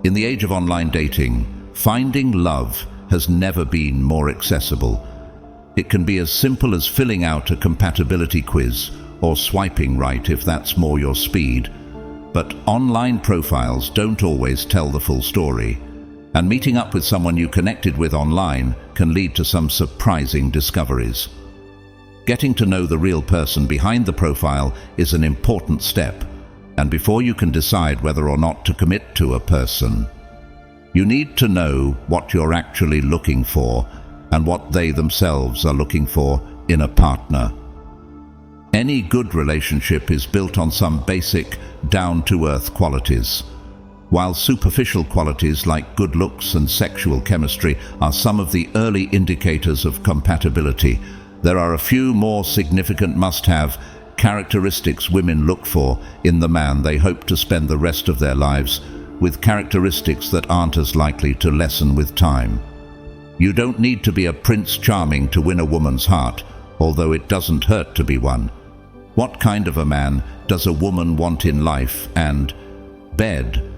In the age of online dating, finding love has never been more accessible. It can be as simple as filling out a compatibility quiz or swiping right if that's more your speed. But online profiles don't always tell the full story, and meeting up with someone you connected with online can lead to some surprising discoveries. Getting to know the real person behind the profile is an important step, and before you can decide whether or not to commit to a person, you need to know what you're actually looking for and what they themselves are looking for in a partner. Any good relationship is built on some basic, down-to-earth qualities. While superficial qualities like good looks and sexual chemistry are some of the early indicators of compatibility, there are a few more significant must-have characteristics women look for in the man they hope to spend the rest of their lives with, characteristics that aren't as likely to lessen with time. You don't need to be a Prince Charming to win a woman's heart, although it doesn't hurt to be one. What kind of a man does a woman want in life and bed?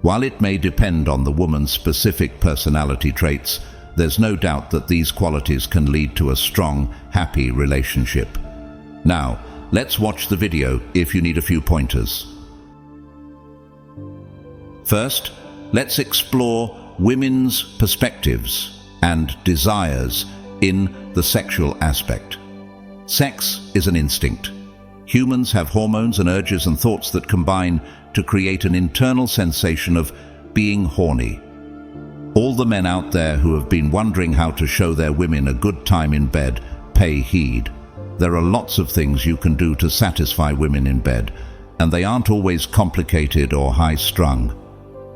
While it may depend on the woman's specific personality traits, there's no doubt that these qualities can lead to a strong, happy relationship. Now, let's watch the video if you need a few pointers. First, let's explore women's perspectives and desires in the sexual aspect. Sex is an instinct. Humans have hormones and urges and thoughts that combine to create an internal sensation of being horny. All the men out there who have been wondering how to show their women a good time in bed, pay heed. There are lots of things you can do to satisfy women in bed, and they aren't always complicated or high-strung.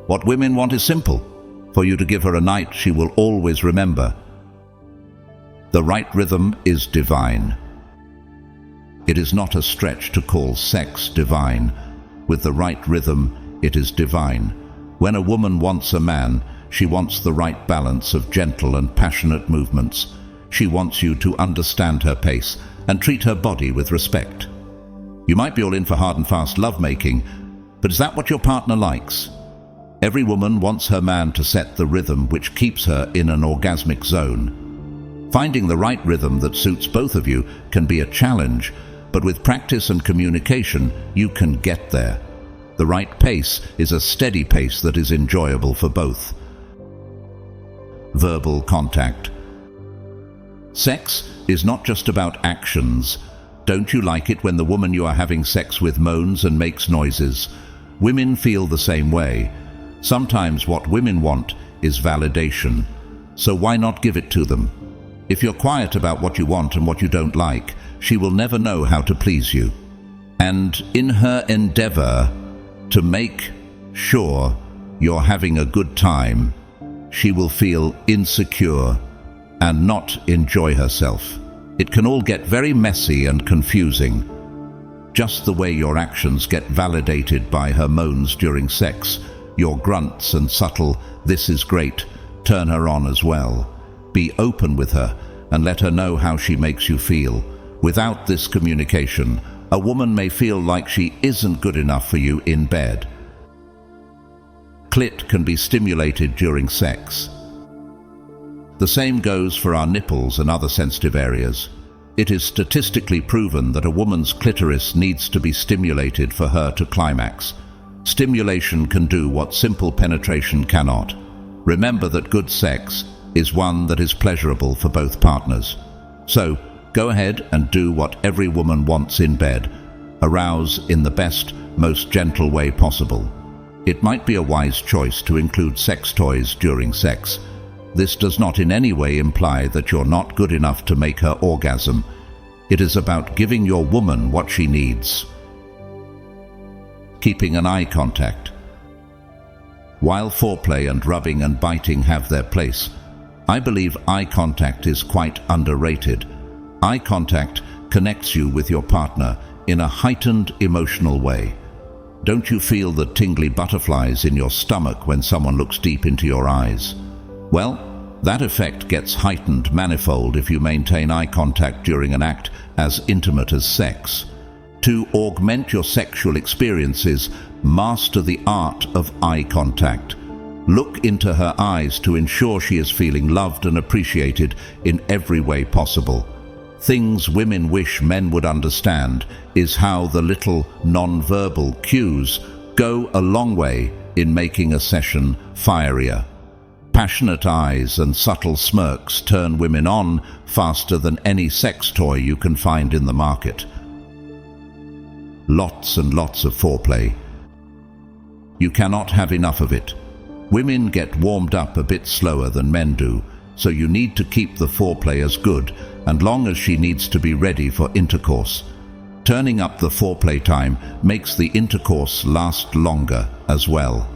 What women want is simple: for you to give her a night she will always remember. The right rhythm is divine. It is not a stretch to call sex divine. With the right rhythm, it is divine. When a woman wants a man, she wants the right balance of gentle and passionate movements. She wants you to understand her pace and treat her body with respect. You might be all in for hard and fast lovemaking, but is that what your partner likes? Every woman wants her man to set the rhythm which keeps her in an orgasmic zone. Finding the right rhythm that suits both of you can be a challenge, but with practice and communication, you can get there. The right pace is a steady pace that is enjoyable for both. Verbal contact. Sex is not just about actions. Don't you like it when the woman you are having sex with moans and makes noises? Women feel the same way. Sometimes what women want is validation, so why not give it to them? If you're quiet about what you want and what you don't like, she will never know how to please you. And in her endeavor to make sure you're having a good time, she will feel insecure and not enjoy herself. It can all get very messy and confusing. Just the way your actions get validated by her moans during sex, your grunts and subtle "this is great" turn her on as well. Be open with her and let her know how she makes you feel. Without this communication, a woman may feel like she isn't good enough for you in bed. Clit can be stimulated during sex. The same goes for our nipples and other sensitive areas. It is statistically proven that a woman's clitoris needs to be stimulated for her to climax. Stimulation can do what simple penetration cannot. Remember that good sex is one that is pleasurable for both partners. So, go ahead and do what every woman wants in bed. Arouse in the best, most gentle way possible. It might be a wise choice to include sex toys during sex. This does not in any way imply that you're not good enough to make her orgasm. It is about giving your woman what she needs. Keeping an eye contact. While foreplay and rubbing and biting have their place, I believe eye contact is quite underrated. Eye contact connects you with your partner in a heightened emotional way. Don't you feel the tingly butterflies in your stomach when someone looks deep into your eyes? Well, that effect gets heightened manifold if you maintain eye contact during an act as intimate as sex. To augment your sexual experiences, master the art of eye contact. Look into her eyes to ensure she is feeling loved and appreciated in every way possible. Things women wish men would understand is how the little non-verbal cues go a long way in making a session fierier. Passionate eyes and subtle smirks turn women on faster than any sex toy you can find in the market. Lots and lots of foreplay. You cannot have enough of it. Women get warmed up a bit slower than men do, so you need to keep the foreplay as good and long as she needs to be ready for intercourse. Turning up the foreplay time makes the intercourse last longer as well.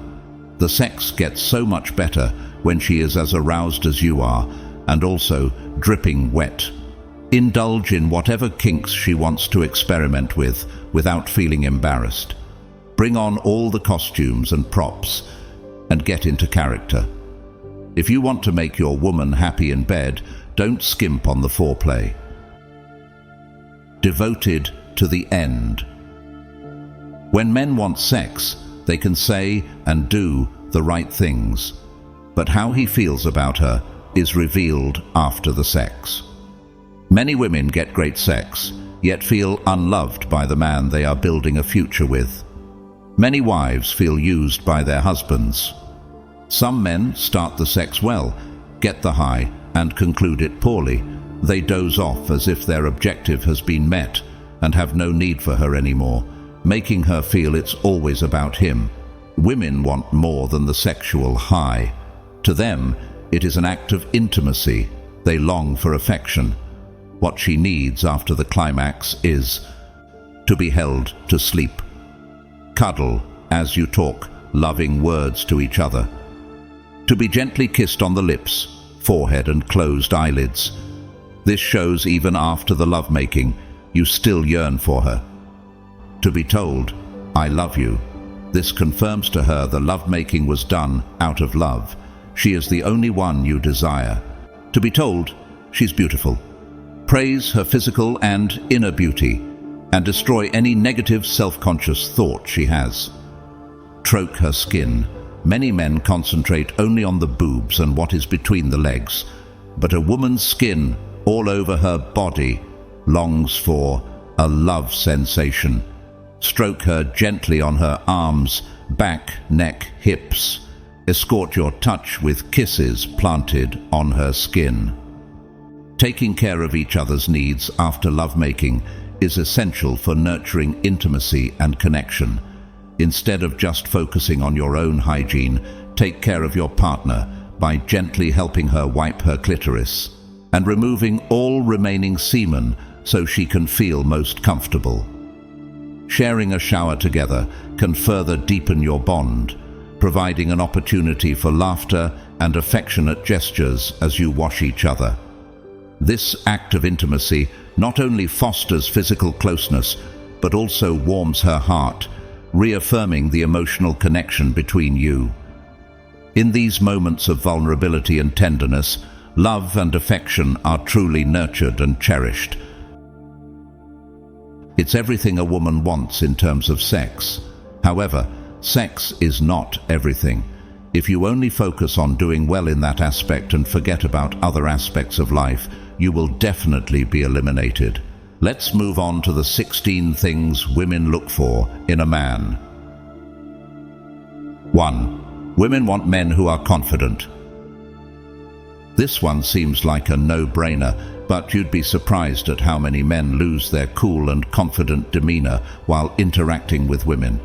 The sex gets so much better when she is as aroused as you are, and also dripping wet. Indulge in whatever kinks she wants to experiment with without feeling embarrassed. Bring on all the costumes and props and get into character. If you want to make your woman happy in bed, don't skimp on the foreplay. Devoted to the end. When men want sex, they can say and do the right things, but how he feels about her is revealed after the sex. Many women get great sex, yet feel unloved by the man they are building a future with. Many wives feel used by their husbands. Some men start the sex well, get the high, and conclude it poorly. They doze off as if their objective has been met and have no need for her anymore, making her feel it's always about him. Women want more than the sexual high. To them, it is an act of intimacy. They long for affection. What she needs after the climax is to be held to sleep. Cuddle as you talk loving words to each other. To be gently kissed on the lips, forehead and closed eyelids. This shows even after the lovemaking, you still yearn for her. To be told, "I love you." This confirms to her the lovemaking was done out of love. She is the only one you desire. To be told, she's beautiful. Praise her physical and inner beauty, and destroy any negative self-conscious thought she has. Stroke her skin. Many men concentrate only on the boobs and what is between the legs, but a woman's skin all over her body longs for a love sensation. Stroke her gently on her arms, back, neck, hips. Escort your touch with kisses planted on her skin. Taking care of each other's needs after lovemaking is essential for nurturing intimacy and connection. Instead of just focusing on your own hygiene, take care of your partner by gently helping her wipe her clitoris and removing all remaining semen so she can feel most comfortable. Sharing a shower together can further deepen your bond, providing an opportunity for laughter and affectionate gestures as you wash each other. This act of intimacy not only fosters physical closeness, but also warms her heart, reaffirming the emotional connection between you. In these moments of vulnerability and tenderness, love and affection are truly nurtured and cherished. It's everything a woman wants in terms of sex. However, sex is not everything. If you only focus on doing well in that aspect and forget about other aspects of life, you will definitely be eliminated. Let's move on to the 16 things women look for in a man. 1. Women want men who are confident. This one seems like a no-brainer, but you'd be surprised at how many men lose their cool and confident demeanor while interacting with women.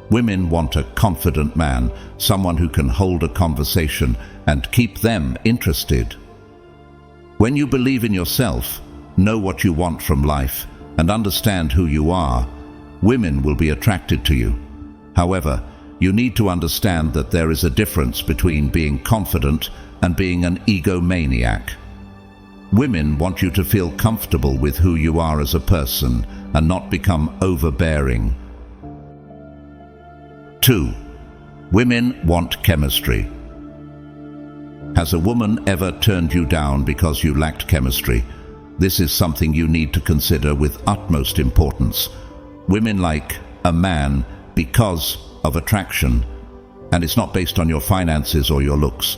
Women want a confident man, someone who can hold a conversation and keep them interested. When you believe in yourself, know what you want from life, and understand who you are, women will be attracted to you. However, you need to understand that there is a difference between being confident and being an egomaniac. Women want you to feel comfortable with who you are as a person and not become overbearing. 2. Women want chemistry. Has a woman ever turned you down because you lacked chemistry? This is something you need to consider with utmost importance. Women like a man because of attraction. And it's not based on your finances or your looks.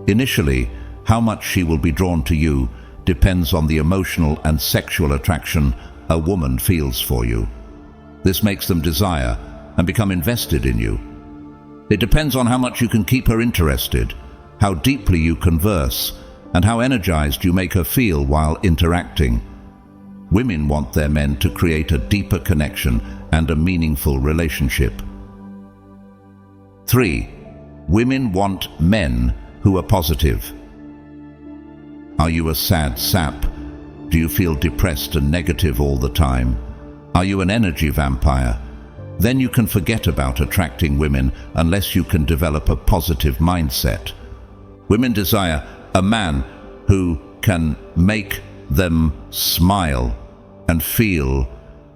Initially, how much she will be drawn to you depends on the emotional and sexual attraction a woman feels for you. This makes them desire and become invested in you. It depends on how much you can keep her interested, how deeply you converse, and how energized you make her feel while interacting. Women want their men to create a deeper connection and a meaningful relationship. 3. Women want men who are positive. Are you a sad sap? Do you feel depressed and negative all the time? Are you an energy vampire? Then you can forget about attracting women unless you can develop a positive mindset. Women desire a man who can make them smile and feel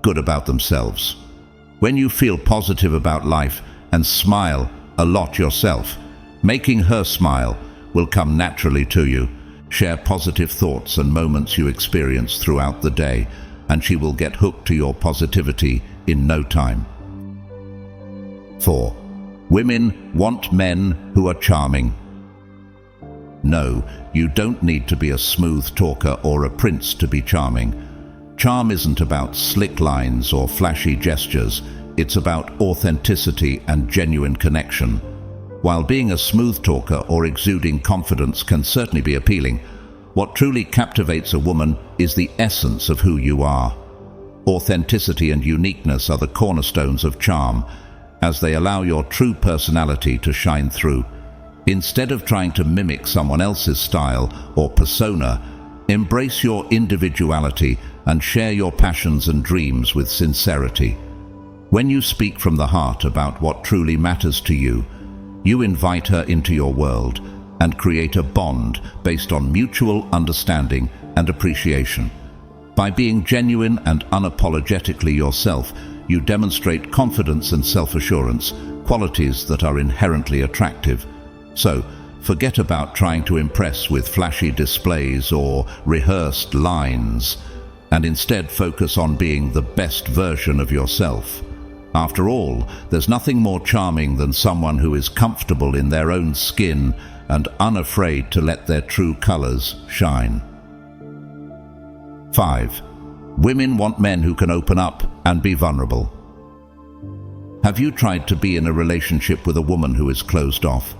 good about themselves. When you feel positive about life and smile a lot yourself, making her smile will come naturally to you. Share positive thoughts and moments you experience throughout the day, and she will get hooked to your positivity in no time. 4. Women want men who are charming. No, you don't need to be a smooth talker or a prince to be charming. Charm isn't about slick lines or flashy gestures. It's about authenticity and genuine connection. While being a smooth talker or exuding confidence can certainly be appealing, what truly captivates a woman is the essence of who you are. Authenticity and uniqueness are the cornerstones of charm, as they allow your true personality to shine through. Instead of trying to mimic someone else's style or persona, embrace your individuality and share your passions and dreams with sincerity. When you speak from the heart about what truly matters to you, you invite her into your world and create a bond based on mutual understanding and appreciation. By being genuine and unapologetically yourself, you demonstrate confidence and self-assurance, qualities that are inherently attractive. So, forget about trying to impress with flashy displays or rehearsed lines, and instead focus on being the best version of yourself. After all, there's nothing more charming than someone who is comfortable in their own skin and unafraid to let their true colors shine. 5. Women want men who can open up and be vulnerable. Have you tried to be in a relationship with a woman who is closed off?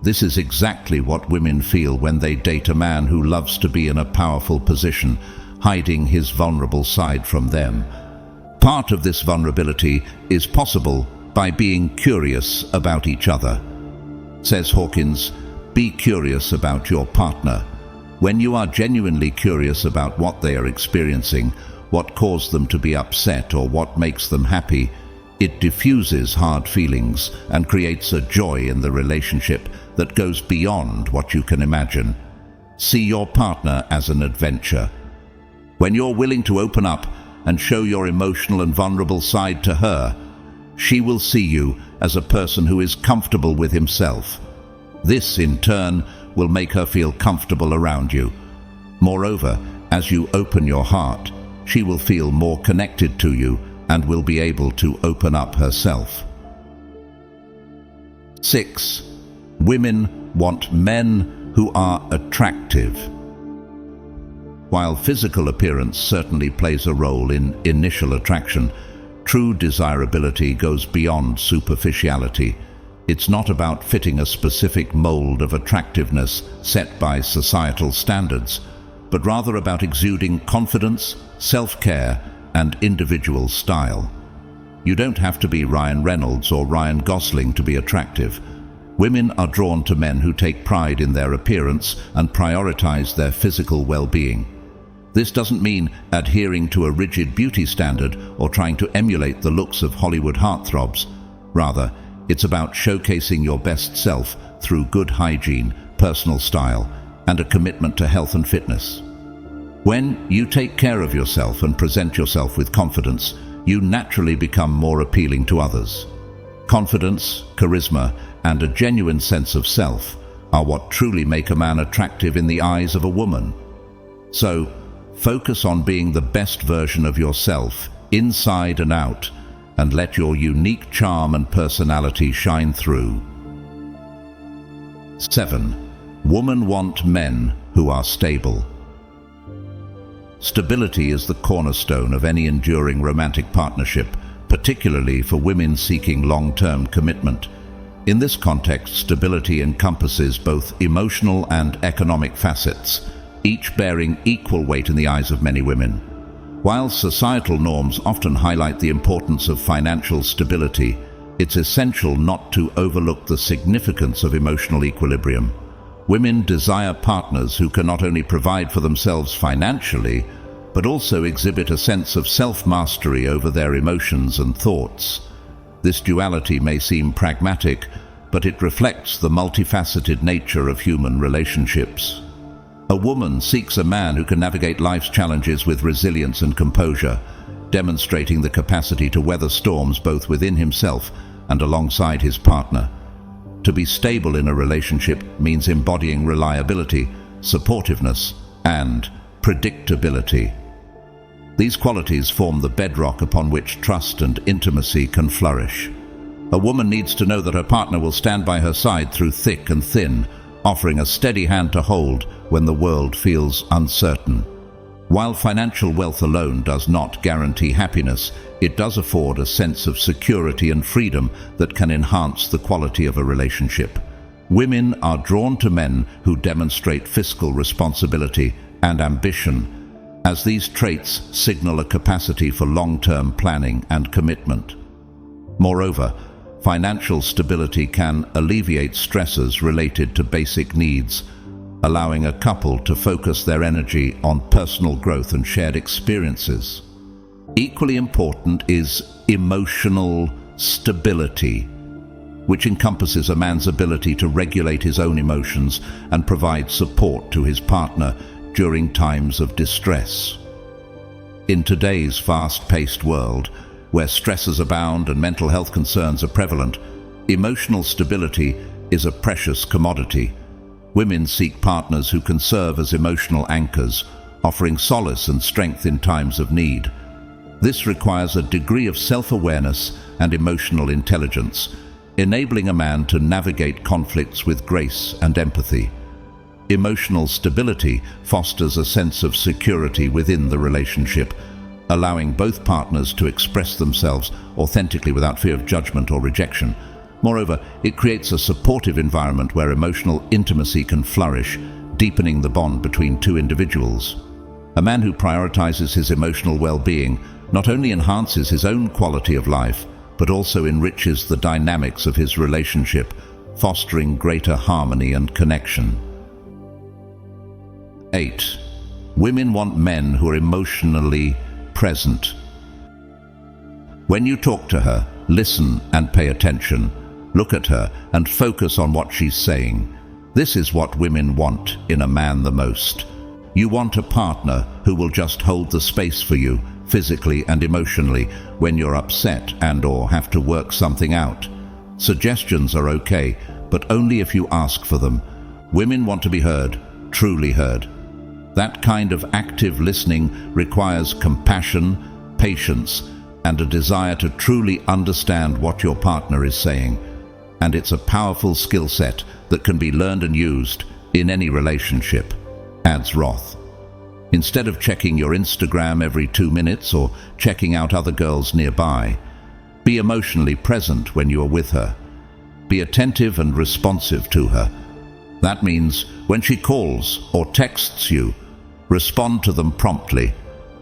This is exactly what women feel when they date a man who loves to be in a powerful position, hiding his vulnerable side from them. Part of this vulnerability is possible by being curious about each other. Says Hawkins, be curious about your partner. When you are genuinely curious about what they are experiencing, what caused them to be upset or what makes them happy, it diffuses hard feelings and creates a joy in the relationship that goes beyond what you can imagine. See your partner as an adventure. When you're willing to open up and show your emotional and vulnerable side to her, she will see you as a person who is comfortable with himself. This, in turn, will make her feel comfortable around you. Moreover, as you open your heart, she will feel more connected to you and will be able to open up herself. 6. Women want men who are attractive. While physical appearance certainly plays a role in initial attraction, true desirability goes beyond superficiality. It's not about fitting a specific mold of attractiveness set by societal standards, but rather about exuding confidence, self-care, and individual style. You don't have to be Ryan Reynolds or Ryan Gosling to be attractive. Women are drawn to men who take pride in their appearance and prioritize their physical well-being. This doesn't mean adhering to a rigid beauty standard or trying to emulate the looks of Hollywood heartthrobs. Rather, it's about showcasing your best self through good hygiene, personal style, and a commitment to health and fitness. When you take care of yourself and present yourself with confidence, you naturally become more appealing to others. Confidence, charisma, and a genuine sense of self are what truly make a man attractive in the eyes of a woman. So, focus on being the best version of yourself, inside and out, and let your unique charm and personality shine through. 7. Women want men who are stable. Stability is the cornerstone of any enduring romantic partnership, particularly for women seeking long-term commitment. In this context, stability encompasses both emotional and economic facets, each bearing equal weight in the eyes of many women. While societal norms often highlight the importance of financial stability, it's essential not to overlook the significance of emotional equilibrium. Women desire partners who can not only provide for themselves financially, but also exhibit a sense of self-mastery over their emotions and thoughts. This duality may seem pragmatic, but it reflects the multifaceted nature of human relationships. A woman seeks a man who can navigate life's challenges with resilience and composure, demonstrating the capacity to weather storms both within himself and alongside his partner. To be stable in a relationship means embodying reliability, supportiveness, and predictability. These qualities form the bedrock upon which trust and intimacy can flourish. A woman needs to know that her partner will stand by her side through thick and thin, offering a steady hand to hold when the world feels uncertain. While financial wealth alone does not guarantee happiness, it does afford a sense of security and freedom that can enhance the quality of a relationship. Women are drawn to men who demonstrate fiscal responsibility and ambition, as these traits signal a capacity for long-term planning and commitment. Moreover, financial stability can alleviate stresses related to basic needs, allowing a couple to focus their energy on personal growth and shared experiences. Equally important is emotional stability, which encompasses a man's ability to regulate his own emotions and provide support to his partner during times of distress. In today's fast-paced world, where stresses abound and mental health concerns are prevalent, emotional stability is a precious commodity. Women seek partners who can serve as emotional anchors, offering solace and strength in times of need. This requires a degree of self-awareness and emotional intelligence, enabling a man to navigate conflicts with grace and empathy. Emotional stability fosters a sense of security within the relationship, allowing both partners to express themselves authentically without fear of judgment or rejection. Moreover, it creates a supportive environment where emotional intimacy can flourish, deepening the bond between two individuals. A man who prioritizes his emotional well-being not only enhances his own quality of life, but also enriches the dynamics of his relationship, fostering greater harmony and connection. 8. Women want men who are emotionally present. When you talk to her, listen and pay attention. Look at her and focus on what she's saying. This is what women want in a man the most. You want a partner who will just hold the space for you, physically and emotionally, when you're upset and/or have to work something out. Suggestions are okay, but only if you ask for them. Women want to be heard, truly heard. That kind of active listening requires compassion, patience, and a desire to truly understand what your partner is saying. And it's a powerful skill set that can be learned and used in any relationship, adds Roth. Instead of checking your Instagram every 2 minutes or checking out other girls nearby, be emotionally present when you are with her. Be attentive and responsive to her. That means when she calls or texts you, respond to them promptly,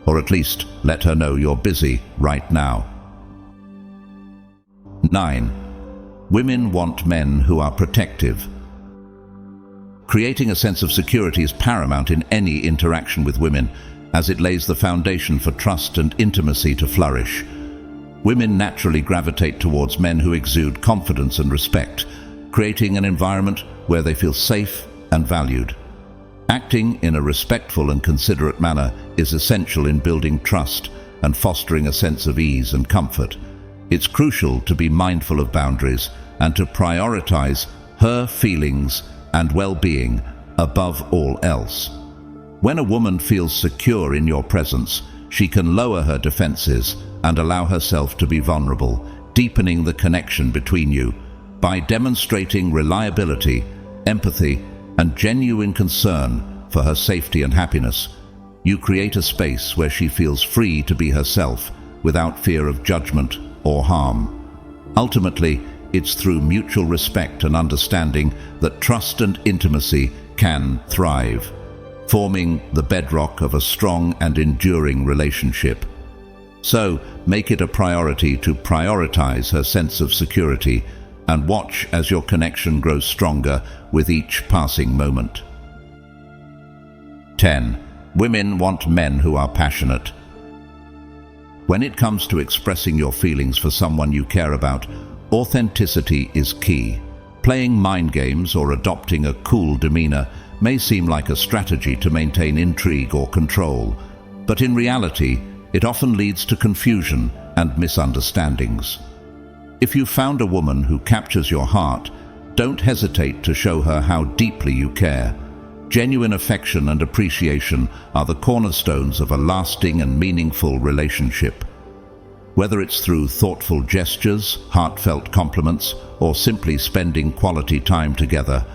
or at least let her know you're busy right now. 9. Women want men who are protective. Creating a sense of security is paramount in any interaction with women, as it lays the foundation for trust and intimacy to flourish. Women naturally gravitate towards men who exude confidence and respect, creating an environment where they feel safe and valued. Acting in a respectful and considerate manner is essential in building trust and fostering a sense of ease and comfort. It's crucial to be mindful of boundaries and to prioritize her feelings and well-being above all else. When a woman feels secure in your presence, she can lower her defenses and allow herself to be vulnerable, deepening the connection between you. By demonstrating reliability, empathy, and genuine concern for her safety and happiness, you create a space where she feels free to be herself without fear of judgment or harm. Ultimately, it's through mutual respect and understanding that trust and intimacy can thrive, forming the bedrock of a strong and enduring relationship. So, make it a priority to prioritize her sense of security and watch as your connection grows stronger with each passing moment. 10. Women want men who are passionate. When it comes to expressing your feelings for someone you care about, authenticity is key. Playing mind games or adopting a cool demeanor may seem like a strategy to maintain intrigue or control, but in reality, it often leads to confusion and misunderstandings. If you found a woman who captures your heart, don't hesitate to show her how deeply you care. Genuine affection and appreciation are the cornerstones of a lasting and meaningful relationship. Whether it's through thoughtful gestures, heartfelt compliments, or simply spending quality time together,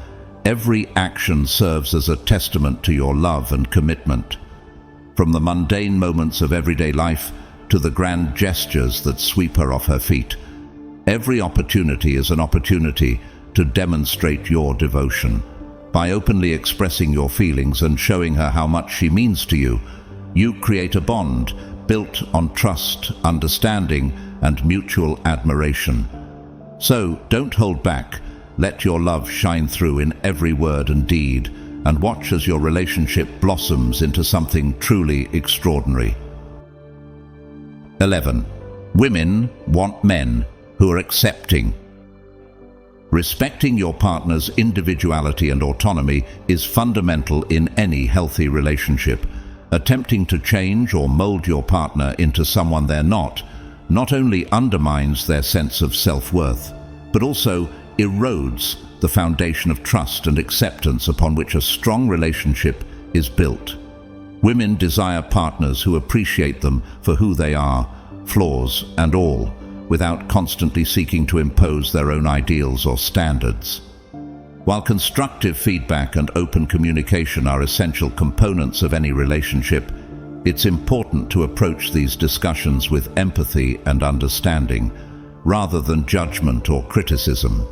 every action serves as a testament to your love and commitment. From the mundane moments of everyday life to the grand gestures that sweep her off her feet, every opportunity is an opportunity to demonstrate your devotion. By openly expressing your feelings and showing her how much she means to you, you create a bond built on trust, understanding, and mutual admiration. So, don't hold back. Let your love shine through in every word and deed, and watch as your relationship blossoms into something truly extraordinary. 11. Women want men who are accepting. Respecting your partner's individuality and autonomy is fundamental in any healthy relationship. Attempting to change or mold your partner into someone they're not only undermines their sense of self-worth, but also erodes the foundation of trust and acceptance upon which a strong relationship is built. Women desire partners who appreciate them for who they are, flaws and all, without constantly seeking to impose their own ideals or standards. While constructive feedback and open communication are essential components of any relationship, it's important to approach these discussions with empathy and understanding, rather than judgment or criticism.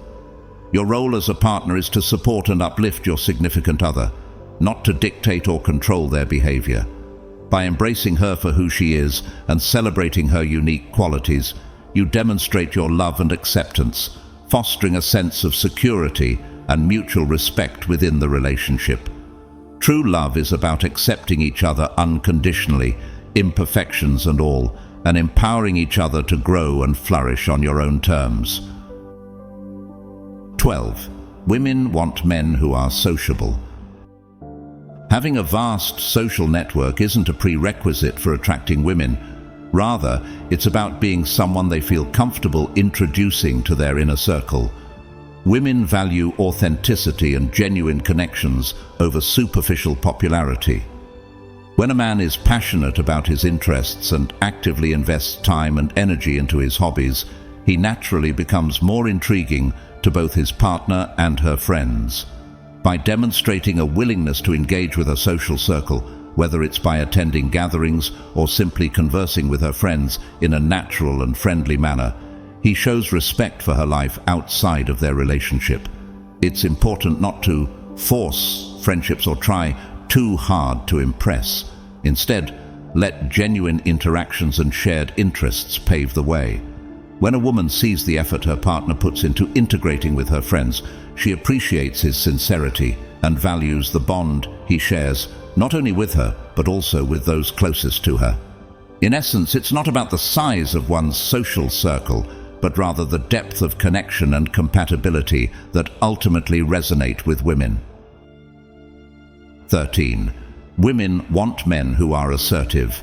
Your role as a partner is to support and uplift your significant other, not to dictate or control their behavior. By embracing her for who she is and celebrating her unique qualities, you demonstrate your love and acceptance, fostering a sense of security and mutual respect within the relationship. True love is about accepting each other unconditionally, imperfections and all, and empowering each other to grow and flourish on your own terms. 12. Women want men who are sociable. Having a vast social network isn't a prerequisite for attracting women. Rather, it's about being someone they feel comfortable introducing to their inner circle. Women value authenticity and genuine connections over superficial popularity. When a man is passionate about his interests and actively invests time and energy into his hobbies, he naturally becomes more intriguing to both his partner and her friends. By demonstrating a willingness to engage with her social circle, whether it's by attending gatherings or simply conversing with her friends in a natural and friendly manner, he shows respect for her life outside of their relationship. It's important not to force friendships or try too hard to impress. Instead, let genuine interactions and shared interests pave the way. When a woman sees the effort her partner puts into integrating with her friends, she appreciates his sincerity and values the bond he shares, not only with her, but also with those closest to her. In essence, it's not about the size of one's social circle, but rather the depth of connection and compatibility that ultimately resonate with women. 13. Women want men who are assertive.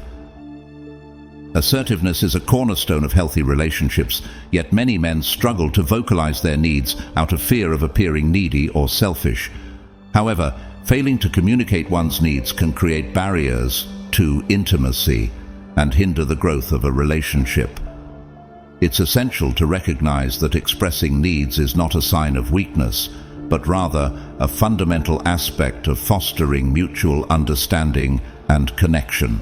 Assertiveness is a cornerstone of healthy relationships, yet many men struggle to vocalize their needs out of fear of appearing needy or selfish. However, failing to communicate one's needs can create barriers to intimacy and hinder the growth of a relationship. It's essential to recognize that expressing needs is not a sign of weakness, but rather a fundamental aspect of fostering mutual understanding and connection.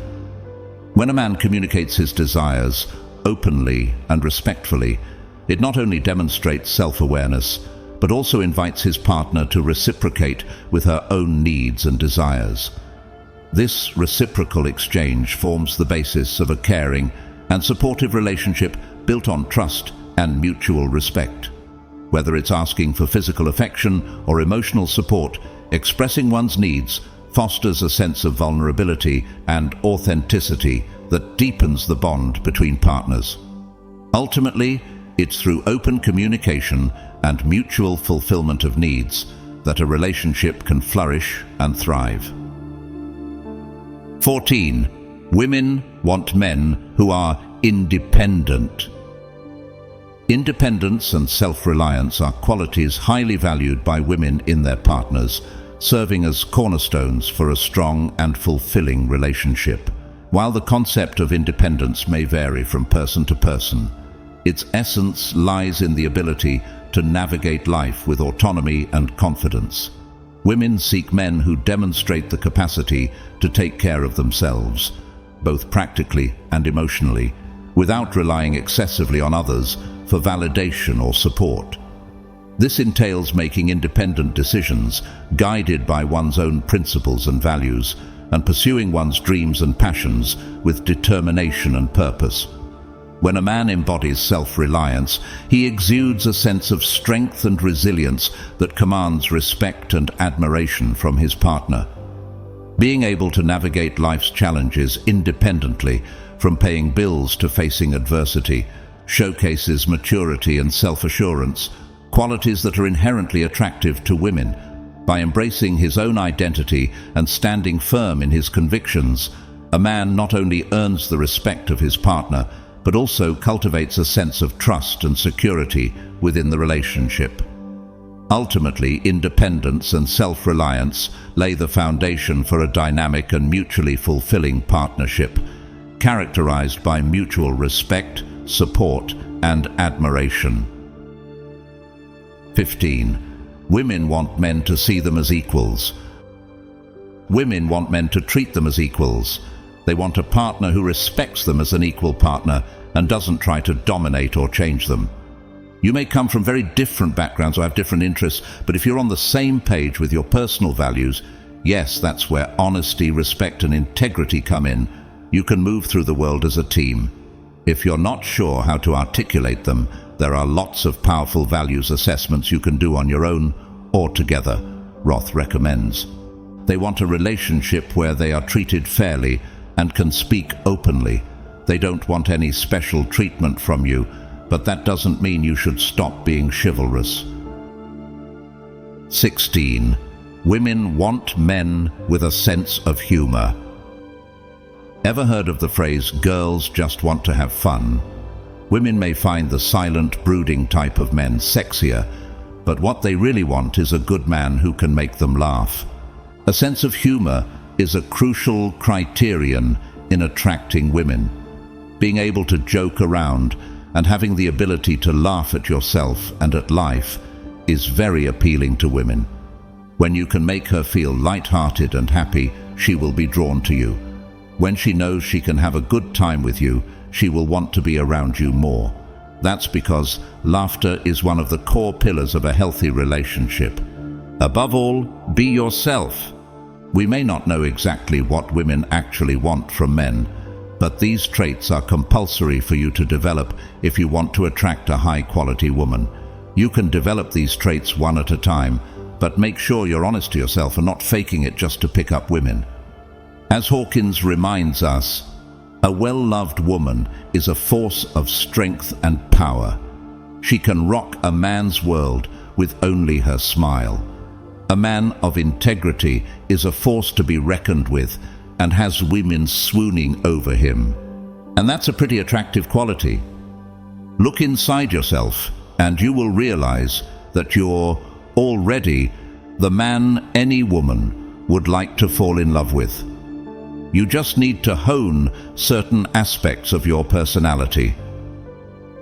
When a man communicates his desires openly and respectfully, it not only demonstrates self-awareness, but also invites his partner to reciprocate with her own needs and desires. This reciprocal exchange forms the basis of a caring and supportive relationship built on trust and mutual respect. Whether it's asking for physical affection or emotional support, expressing one's needs fosters a sense of vulnerability and authenticity that deepens the bond between partners. Ultimately, it's through open communication and mutual fulfillment of needs that a relationship can flourish and thrive. 14. Women want men who are independent. Independence and self-reliance are qualities highly valued by women in their partners, serving as cornerstones for a strong and fulfilling relationship. While the concept of independence may vary from person to person, its essence lies in the ability to navigate life with autonomy and confidence. Women seek men who demonstrate the capacity to take care of themselves, both practically and emotionally, without relying excessively on others for validation or support. This entails making independent decisions, guided by one's own principles and values, and pursuing one's dreams and passions with determination and purpose. When a man embodies self-reliance, he exudes a sense of strength and resilience that commands respect and admiration from his partner. Being able to navigate life's challenges independently, from paying bills to facing adversity, showcases maturity and self-assurance, qualities that are inherently attractive to women. By embracing his own identity and standing firm in his convictions, a man not only earns the respect of his partner, but also cultivates a sense of trust and security within the relationship. Ultimately, independence and self-reliance lay the foundation for a dynamic and mutually fulfilling partnership, characterized by mutual respect, support, and admiration. 15. Women want men to see them as equals. Women want men to treat them as equals. They want a partner who respects them as an equal partner and doesn't try to dominate or change them. You may come from very different backgrounds or have different interests, but if you're on the same page with your personal values, yes, that's where honesty, respect, and integrity come in. You can move through the world as a team. If you're not sure how to articulate them, there are lots of powerful values assessments you can do on your own or together, Roth recommends. They want a relationship where they are treated fairly and can speak openly. They don't want any special treatment from you, but that doesn't mean you should stop being chivalrous. 16. Women want men with a sense of humor. Ever heard of the phrase, "girls just want to have fun"? Women may find the silent, brooding type of men sexier, but what they really want is a good man who can make them laugh. A sense of humor is a crucial criterion in attracting women. Being able to joke around and having the ability to laugh at yourself and at life is very appealing to women. When you can make her feel light-hearted and happy, she will be drawn to you. When she knows she can have a good time with you, she will want to be around you more. That's because laughter is one of the core pillars of a healthy relationship. Above all, be yourself. We may not know exactly what women actually want from men, but these traits are compulsory for you to develop if you want to attract a high-quality woman. You can develop these traits one at a time, but make sure you're honest to yourself and not faking it just to pick up women. As Hawkins reminds us, a well-loved woman is a force of strength and power. She can rock a man's world with only her smile. A man of integrity is a force to be reckoned with and has women swooning over him. And that's a pretty attractive quality. Look inside yourself and you will realize that you're already the man any woman would like to fall in love with. You just need to hone certain aspects of your personality.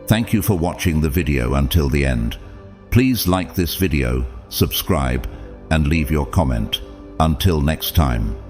Thank you for watching the video until the end. Please like this video, subscribe, and leave your comment. Until next time.